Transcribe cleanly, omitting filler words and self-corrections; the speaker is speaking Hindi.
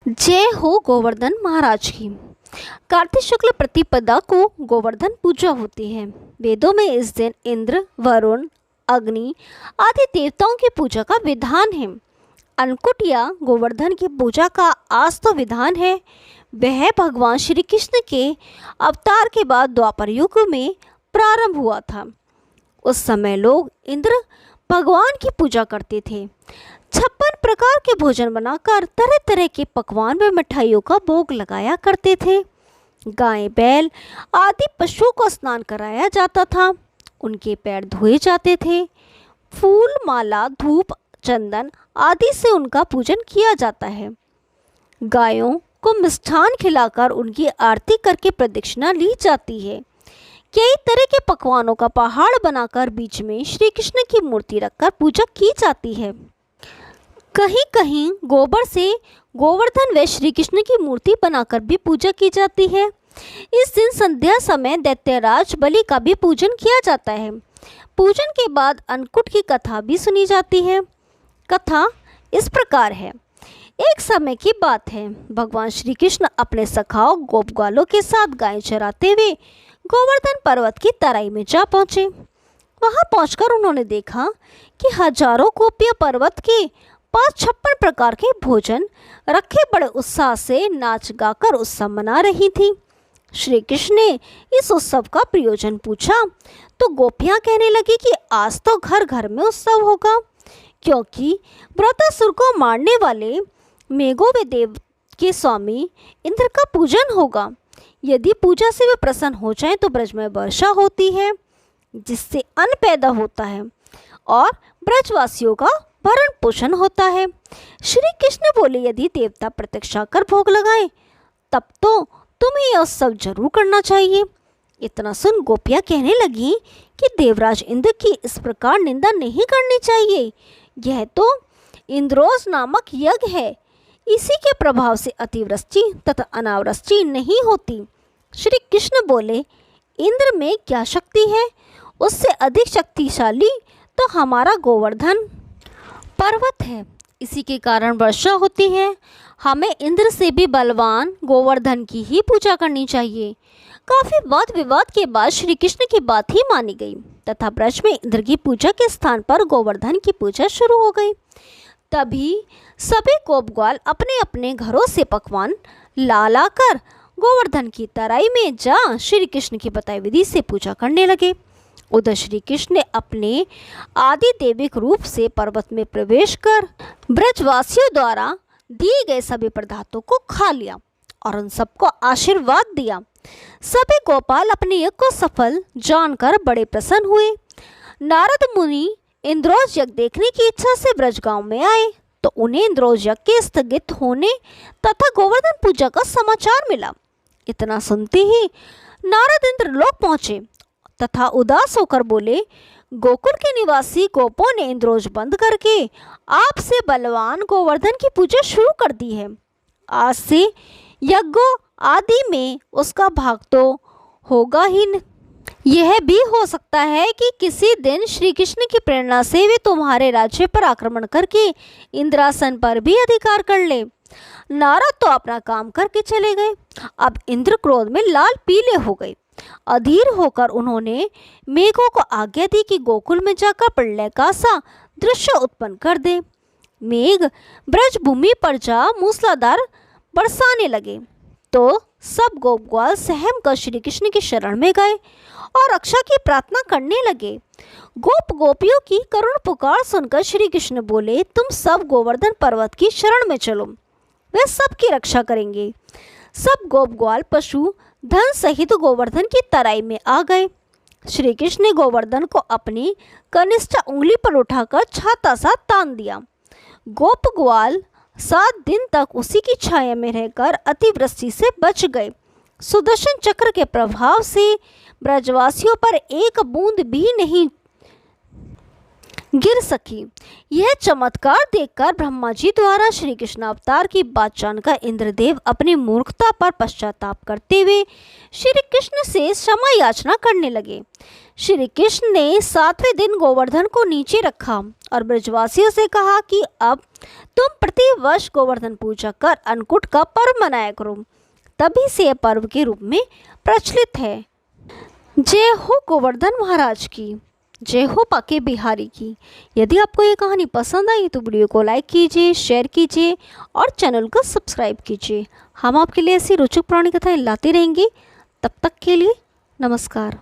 जय हो गोवर्धन महाराज की। कार्तिक शुक्ल प्रतिपदा को गोवर्धन पूजा होती है। वेदों में इस दिन इंद्र, वरुण, अग्नि आदि देवताओं की पूजा का विधान है। अन्नकूट या गोवर्धन की पूजा का आज तो विधान है। वह भगवान श्री कृष्ण के अवतार के बाद द्वापर युग में प्रारंभ हुआ था। उस समय लोग इंद्र भगवान की पूजा करते थे। 56 प्रकार के भोजन बनाकर तरह तरह के पकवान व मिठाइयों का भोग लगाया करते थे। गाय, बैल आदि पशुओं को स्नान कराया जाता था। उनके पैर धोए जाते थे। फूल, माला, धूप, चंदन आदि से उनका पूजन किया जाता है। गायों को मिष्ठान खिलाकर उनकी आरती करके प्रदक्षिणा ली जाती है। कई तरह के पकवानों का पहाड़ बनाकर बीच में श्री कृष्ण की मूर्ति रखकर पूजा की जाती है। कहीं कहीं गोबर से गोवर्धन व श्री कृष्ण की मूर्ति बनाकर भी पूजा की जाती है। इस दिन संध्या समय दैत्यराज बलि का भी पूजन किया जाता है। पूजन के बाद अन्नकूट की कथा भी सुनी जाती है। कथा इस प्रकार है। एक समय की बात है, भगवान श्री कृष्ण अपने सखाओं गोपग्वालों के साथ गाय चराते हुए गोवर्धन पर्वत की तराई में जा पहुँचे। वहाँ पहुँचकर उन्होंने देखा कि हजारों गोपियाँ पर्वत के 56 प्रकार के भोजन रखे बड़े उत्साह से नाच गाकर उत्सव मना रही थी। श्री कृष्ण ने इस उत्सव का प्रयोजन पूछा तो गोपियाँ कहने लगी कि आज तो घर घर में उत्सव होगा, क्योंकि वृत्रासुर को मारने वाले मेघों देव के स्वामी इंद्र का पूजन होगा। यदि पूजा से वे प्रसन्न हो जाएं तो ब्रज में वर्षा होती है, जिससे अन्न पैदा होता है और ब्रजवासियों का भरण पोषण होता है। श्री कृष्ण बोले, यदि देवता प्रत्यक्षा कर भोग लगाएं तब तो तुम्हें यह सब जरूर करना चाहिए। इतना सुन गोपियाँ कहने लगी कि देवराज इंद्र की इस प्रकार निंदा नहीं करनी चाहिए। यह तो इंद्रोज नामक यज्ञ है। इसी के प्रभाव से अतिवृष्टि तथा अनावृष्टि नहीं होती। श्री कृष्ण बोले, इंद्र में क्या शक्ति है? उससे अधिक शक्तिशाली तो हमारा गोवर्धन पर्वत है। इसी के कारण वर्षा होती है। हमें इंद्र से भी बलवान गोवर्धन की ही पूजा करनी चाहिए। काफी वाद विवाद के बाद श्री कृष्ण की बात ही मानी गई तथा ब्रज में इंद्र की पूजा के स्थान पर गोवर्धन की पूजा शुरू हो गई। तभी सभी गोपग्वाल अपने अपने घरों से पकवान ला कर गोवर्धन की तराई में जा श्री कृष्ण की बताई विधि से पूजा करने लगे। उधर श्री कृष्ण ने अपने आदि दैविक रूप से पर्वत में प्रवेश कर ब्रजवासियों द्वारा दिए गए सभी पदार्थों को खा लिया और उन सबको आशीर्वाद दिया। सभी गोपाल अपने यज्ञ को सफल जानकर बड़े प्रसन्न हुए। नारद मुनि इंद्रोज यज्ञ देखने की इच्छा से ब्रज गांव में आए तो उन्हें इंद्रोज यज्ञ के स्थगित होने तथा गोवर्धन पूजा का समाचार मिला। इतना सुनते ही नारद इंद्र लोक पहुंचे तथा उदास होकर बोले, गोकुल के निवासी गोपों ने इंद्रोज बंद करके आपसे बलवान गोवर्धन की पूजा शुरू कर दी है। आज से यज्ञों आदि में उसका भाग तो होगा ही नहीं। यह भी हो सकता है कि किसी दिन श्री कृष्ण की प्रेरणा से वे तुम्हारे राज्य पर आक्रमण करके इंद्रासन पर भी अधिकार कर ले। नारद तो अपना काम करके चले गए। अब इंद्र क्रोध में लाल पीले हो गए। अधीर होकर उन्होंने मेघों को आज्ञा दी कि गोकुल में जाकर प्रलय का सा दृश्य उत्पन्न कर दे। मेघ ब्रज भूमि पर जा मूसलाधार बरसाने लगे तो सब गोपग्वाल सहम कर श्री कृष्ण की शरण में गए और रक्षा की प्रार्थना करने लगे। गोपियों की करुण पुकार सुनकर श्री कृष्ण बोले, तुम सब गोवर्धन पर्वत की शरण में चलो, वे सबकी रक्षा करेंगे। सब गोपग्वाल पशु धन सहित गोवर्धन की तराई में आ गए। श्री कृष्ण ने गोवर्धन को अपनी कनिष्ठ उंगली पर उठाकर छाता सा तान दिया। गोपग्वाल 7 दिन तक उसी की छाया में रहकर अतिवृष्टि से बच गए। सुदर्शन चक्र के प्रभाव से ब्रजवासियों पर एक बूंद भी नहीं गिर सकी। यह चमत्कार देखकर ब्रह्मा जी द्वारा श्री कृष्ण अवतार की बात जानकर इंद्रदेव अपनी मूर्खता पर पश्चाताप करते हुए श्री कृष्ण से क्षमा याचना करने लगे। श्री कृष्ण ने 7वें दिन गोवर्धन को नीचे रखा और ब्रजवासियों से कहा कि अब तुम प्रति वर्ष गोवर्धन पूजा कर अन्नकूट का पर्व मनाया करो। तभी से यह पर्व के रूप में प्रचलित है। जय हो गोवर्धन महाराज की, जय हो बांके बिहारी की। यदि आपको ये कहानी पसंद आई तो वीडियो को लाइक कीजिए, शेयर कीजिए और चैनल को सब्सक्राइब कीजिए। हम आपके लिए ऐसी रोचक पुरानी कथाएं लाते रहेंगे। तब तक के लिए नमस्कार।